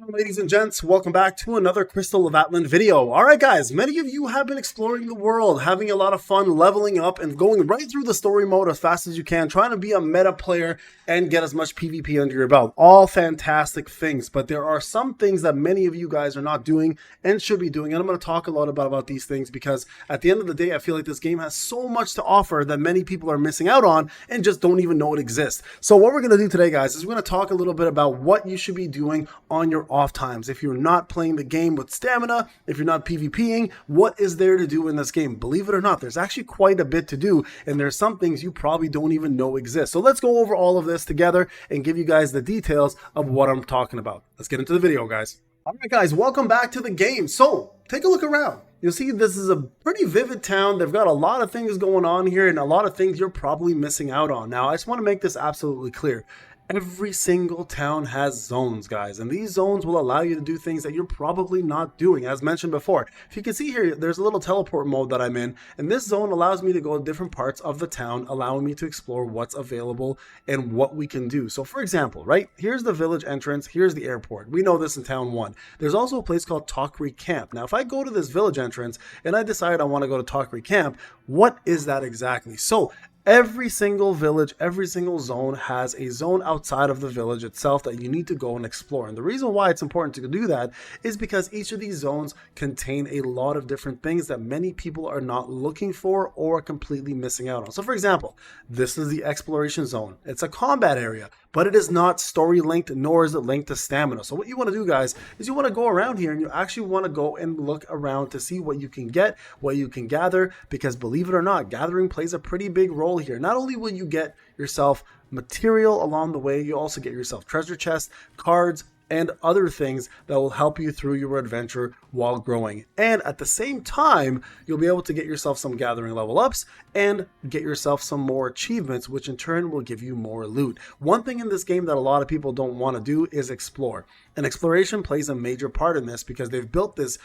Ladies and gents, welcome back to another Crystal of Atlan video. Alright guys, many of you have been exploring the world, having a lot of fun, leveling up, and going right through the story mode as fast as you can, trying to be a meta player and get as much PvP under your belt. All fantastic things, but there are some things that many of you guys are not doing and should be doing, and I'm going to talk a lot about these things because at the end of the day, I feel like this game has so much to offer that many people are missing out on and just don't even know it exists. So what we're going to do today, guys, is we're going to talk a little bit about what you should be doing on your off times. If you're not playing the game with stamina, if you're not PvPing, what is there to do in this game? Believe it or not, there's actually quite a bit to do, and there's some things you probably don't even know exist. So let's go over all of this together and give you guys the details of what I'm talking about. Let's get into the video, guys. Alright guys, welcome back to the game. So take a look around. You'll see this is a pretty vivid town. They've got a lot of things going on here and a lot of things you're probably missing out on. Now, I just want to make this absolutely clear. Every single town has zones, guys, and these zones will allow you to do things that you're probably not doing. As mentioned before, if you can see here, there's a little teleport mode that I'm in, and this zone allows me to go to different parts of the town, allowing me to explore what's available and what we can do. So for example, right, here's the village entrance, here's the airport. We know this in town 1. There's also a place called Tokri Camp. Now, if I go to this village entrance and I decide I want to go to Tokri Camp, what is that exactly? So every single village, every single zone has a zone outside of the village itself that you need to go and explore. And the reason why it's important to do that is because each of these zones contain a lot of different things that many people are not looking for or completely missing out on. So for example, this is the exploration zone. It's a combat area, but it is not story linked, nor is it linked to stamina. So what you want to do, guys, is you want to go around here and you actually want to go and look around to see what you can get, what you can gather, because believe it or not, gathering plays a pretty big role here. Not only will you get yourself material along the way, you also get yourself treasure chests, cards, and other things that will help you through your adventure while growing. And at the same time, you'll be able to get yourself some gathering level ups and get yourself some more achievements, which in turn will give you more loot. One thing in this game that a lot of people don't want to do is explore. And exploration plays a major part in this because they've built this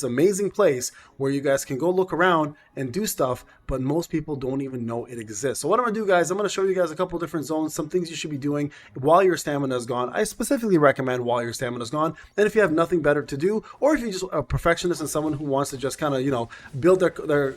amazing place where you guys can go look around and do stuff, but most people don't even know it exists. So what I'm going to do, guys, I'm going to show you guys a couple different zones, some things you should be doing while your stamina is gone. I specifically recommend while your stamina is gone. And if you have nothing better to do, or if you're just a perfectionist and someone who wants to just kind of, build their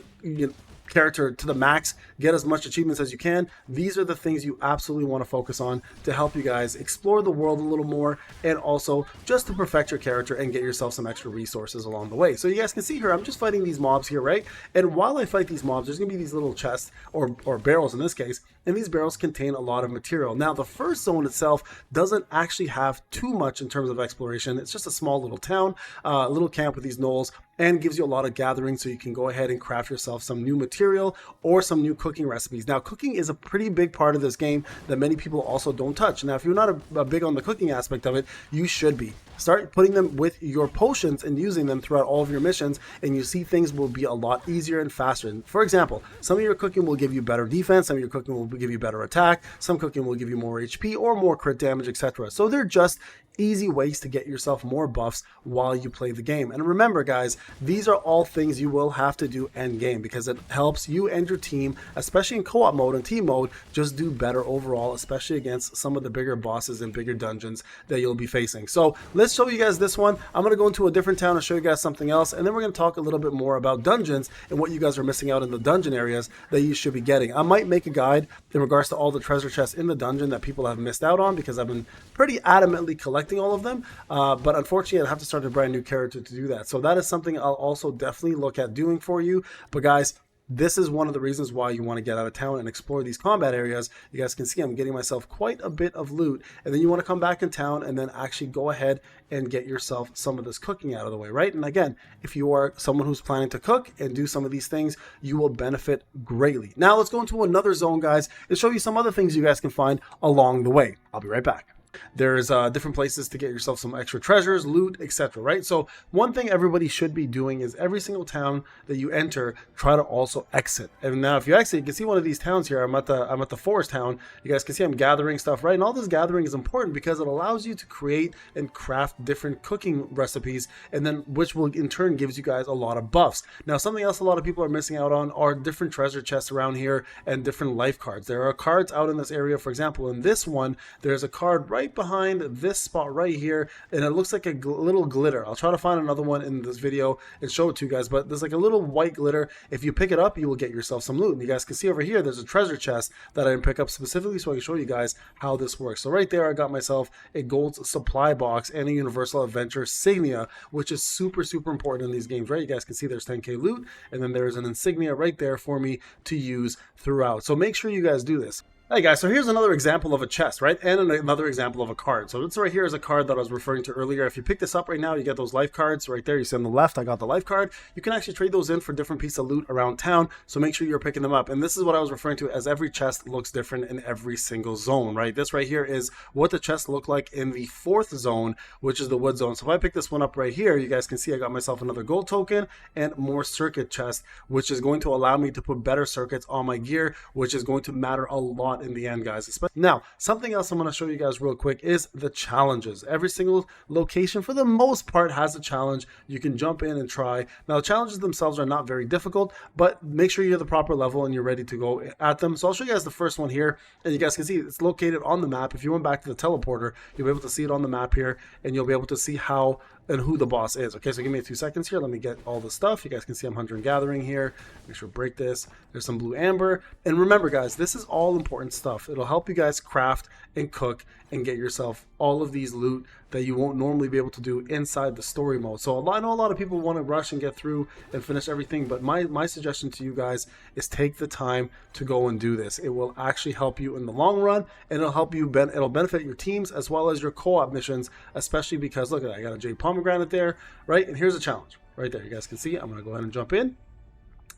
character to the max, get as much achievements as you can, these are the things you absolutely want to focus on to help you guys explore the world a little more, and also just to perfect your character and get yourself some extra resources along the way. So you guys can see here, I'm just fighting these mobs here, right? And while I fight these mobs, there's gonna be these little chests or barrels in this case, and these barrels contain a lot of material. Now, the first zone itself doesn't actually have too much in terms of exploration. It's just a small little town, a little camp with these gnolls, and gives you a lot of gathering, so you can go ahead and craft yourself some new material or some new cooking recipes. Now, cooking is a pretty big part of this game that many people also don't touch. Now, if you're not a big on the cooking aspect of it, you should be. Start putting them with your potions and using them throughout all of your missions, and you see things will be a lot easier and faster. And for example, some of your cooking will give you better defense, some of your cooking will give you better attack, some cooking will give you more HP or more crit damage, etc. So they're just easy ways to get yourself more buffs while you play the game. And remember, guys, these are all things you will have to do end game because it helps you and your team, especially in co-op mode and team mode, just do better overall, especially against some of the bigger bosses and bigger dungeons that you'll be facing. So let's show you guys this one. I'm going to go into a different town and show you guys something else, and then we're going to talk a little bit more about dungeons and what you guys are missing out in the dungeon areas that you should be getting. I might make a guide in regards to all the treasure chests in the dungeon that people have missed out on because I've been pretty adamantly collecting all of them, but unfortunately I have to start a brand new character to do that. So that is something I'll also definitely look at doing for you. But guys, this is one of the reasons why you want to get out of town and explore these combat areas. You guys can see I'm getting myself quite a bit of loot, and then you want to come back in town and then actually go ahead and get yourself some of this cooking out of the way, right? And again, if you are someone who's planning to cook and do some of these things, you will benefit greatly. Now let's go into another zone, guys, and show you some other things you guys can find along the way. I'll be right back. There's different places to get yourself some extra treasures, loot, etc. Right? So one thing everybody should be doing is every single town that you enter, try to also exit. And now if you exit, you can see one of these towns here. I'm at the forest town. You guys can see I'm gathering stuff, right? And all this gathering is important because it allows you to create and craft different cooking recipes, and then which will in turn gives you guys a lot of buffs. Now, something else a lot of people are missing out on are different treasure chests around here and different life cards. There are cards out in this area. For example, in this one, there's a card right right behind this spot right here, and it looks like a little glitter. I'll try to find another one in this video and show it to you guys, but there's like a little white glitter. If you pick it up, you will get yourself some loot. And you guys can see over here, there's a treasure chest that I didn't pick up specifically so I can show you guys how this works. So right there, I got myself a gold supply box and a Universal Adventure insignia, which is super important in these games, right? You guys can see there's 10k loot, and then there's an insignia right there for me to use throughout. So make sure you guys do this. Hey guys, so here's another example of a chest, right? And another example of a card. So this right here is a card that I was referring to earlier. If you pick this up right now, you get those life cards right there. You see on the left, I got the life card. You can actually trade those in for different pieces of loot around town. So make sure you're picking them up. And this is what I was referring to as every chest looks different in every single zone, right? This right here is what the chests look like in the 4th zone, which is the wood zone. So if I pick this one up right here, you guys can see I got myself another gold token and more circuit chest, which is going to allow me to put better circuits on my gear, which is going to matter a lot in the end, guys. Now, something else I'm going to show you guys real quick is the challenges. Every single location, for the most part, has a challenge you can jump in and try. Now, the challenges themselves are not very difficult, but make sure you're the proper level and you're ready to go at them. So I'll show you guys the first one here, and you guys can see it's located on the map. If you went back to the teleporter, you'll be able to see it on the map here, and you'll be able to see how and who the boss is. Okay, so give me a few seconds here. Let me get all the stuff. You guys can see I'm hunter and gathering here. Make sure to break this. There's some blue amber. And remember, guys, this is all important stuff. It'll help you guys craft and cook and get yourself all of these loot that you won't normally be able to do inside the story mode. So I know a lot of people want to rush and get through and finish everything, but my suggestion to you guys is take the time to go and do this. It will actually help you in the long run, and it'll help you it'll benefit your teams as well as your co-op missions, especially because look at that, I got a jade pomegranate there, right? And here's a challenge right there. You guys can see I'm going to go ahead and jump in,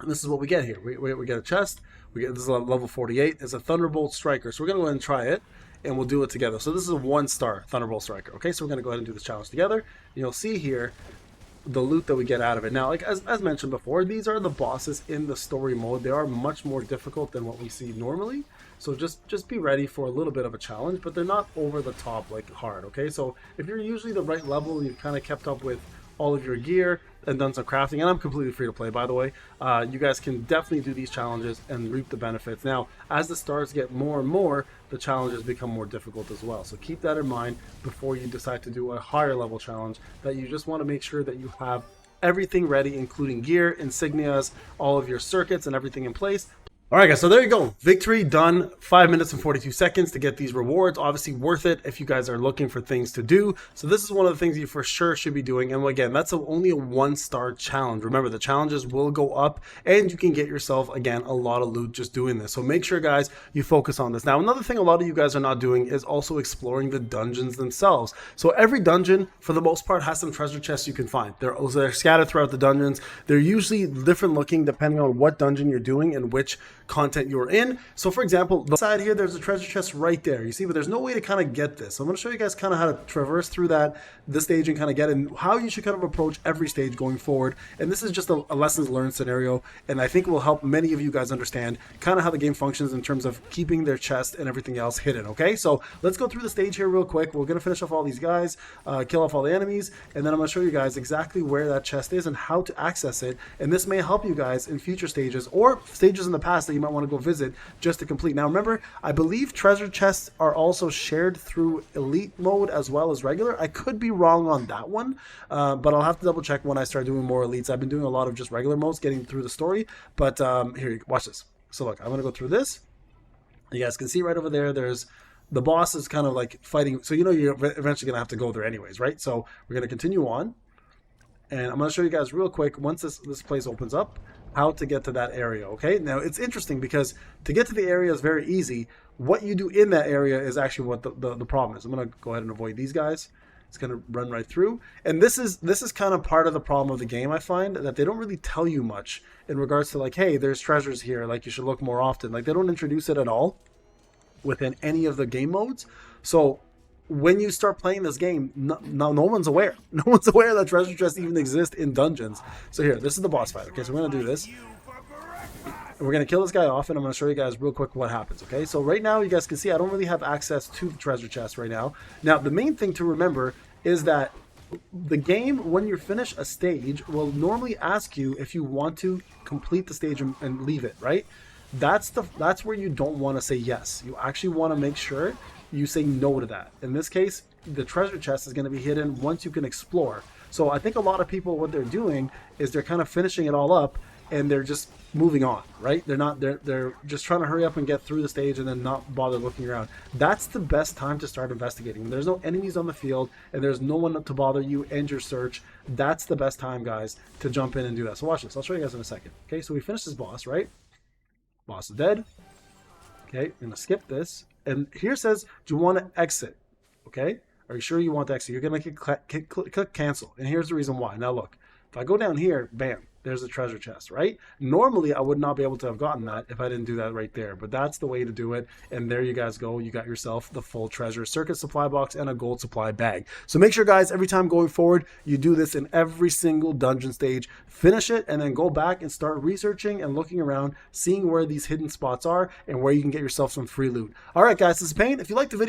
and this is what we get here. We get a chest. We get this is level 48. It's a Thunderbolt Striker, so we're going to go ahead and try it, and we'll do it together. So this is a 1-star Thunderbolt Striker. Okay, so we're going to go ahead and do this challenge together. And you'll see here the loot that we get out of it. Now, like as mentioned before, these are the bosses in the story mode. They are much more difficult than what we see normally. So just be ready for a little bit of a challenge, but they're not over the top like hard. Okay, so if you're usually the right level, you've kind of kept up with all of your gear and done some crafting, and I'm completely free to play, by the way, you guys can definitely do these challenges and reap the benefits. Now, as the stars get more and more, the challenges become more difficult as well. So keep that in mind before you decide to do a higher level challenge, that you just want to make sure that you have everything ready, including gear, insignias, all of your circuits and everything in place. All right, guys, so there you go. Victory done. 5 minutes and 42 seconds to get these rewards. Obviously worth it if you guys are looking for things to do. So this is one of the things you for sure should be doing. And again, that's only a 1-star challenge. Remember, the challenges will go up, and you can get yourself, again, a lot of loot just doing this. So make sure, guys, you focus on this. Now, another thing a lot of you guys are not doing is also exploring the dungeons themselves. So every dungeon, for the most part, has some treasure chests you can find. They're scattered throughout the dungeons. They're usually different looking depending on what dungeon you're doing and which content you're in. So for example, the side here, there's a treasure chest right there, you see, but there's no way to kind of get this. So I'm going to show you guys kind of how to traverse through this stage and kind of get it, and how you should kind of approach every stage going forward. And this is just a lessons learned scenario, and I think it will help many of you guys understand kind of how the game functions in terms of keeping their chest and everything else hidden. Okay, so let's go through the stage here real quick. We're going to finish off all these guys, kill off all the enemies, and then I'm going to show you guys exactly where that chest is and how to access it. And this may help you guys in future stages or stages in the past that you might want to go visit just to complete. Now remember, I believe treasure chests are also shared through elite mode as well as regular. I could be wrong on that one, but I'll have to double check when I start doing more elites. I've been doing a lot of just regular modes, getting through the story, but here, watch this. So look, I'm gonna go through this. You guys can see right over there, there's the boss is kind of like fighting, so you know you're eventually gonna have to go there anyways, right? So we're gonna continue on, and I'm gonna show you guys real quick, once this place opens up, how to get to that area. Okay, now it's interesting because to get to the area is very easy. What you do in that area is actually what the problem is. I'm going to go ahead and avoid these guys. It's going to run right through, and this is kind of part of the problem of the game. I find that they don't really tell you much in regards to like, hey, there's treasures here, like you should look more often. Like they don't introduce it at all within any of the game modes. So when you start playing this game, no one's aware. No one's aware that treasure chests even exist in dungeons. So here, this is the boss fight. Okay, so we're going to do this. And we're going to kill this guy off, and I'm going to show you guys real quick what happens. Okay, so right now you guys can see I don't really have access to the treasure chest right now. Now, the main thing to remember is that the game, when you finish a stage, will normally ask you if you want to complete the stage and leave it, right? That's where you don't want to say yes. You actually want to make sure you say no to that. In this case, the treasure chest is going to be hidden once you can explore. So I think a lot of people, what they're doing is they're kind of finishing it all up and they're just moving on, right? They're just trying to hurry up and get through the stage and then not bother looking around. That's the best time to start investigating. When there's no enemies on the field and there's no one to bother you and your search, that's the best time, guys, to jump in and do that. So watch this. I'll show you guys in a second. Okay, so we finished this boss, right? Boss is dead. Okay, I'm gonna skip this. And here it says, do you want to exit? Okay, are you sure you want to exit? You're gonna click cancel. And here's the reason why. Now look, if I go down here, bam, there's a treasure chest, right? Normally, I would not be able to have gotten that if I didn't do that right there, but that's the way to do it. And there you guys go. You got yourself the full treasure circuit supply box and a gold supply bag. So make sure, guys, every time going forward, you do this in every single dungeon stage. Finish it and then go back and start researching and looking around, seeing where these hidden spots are and where you can get yourself some free loot. All right, guys, this is Pain. If you like the video,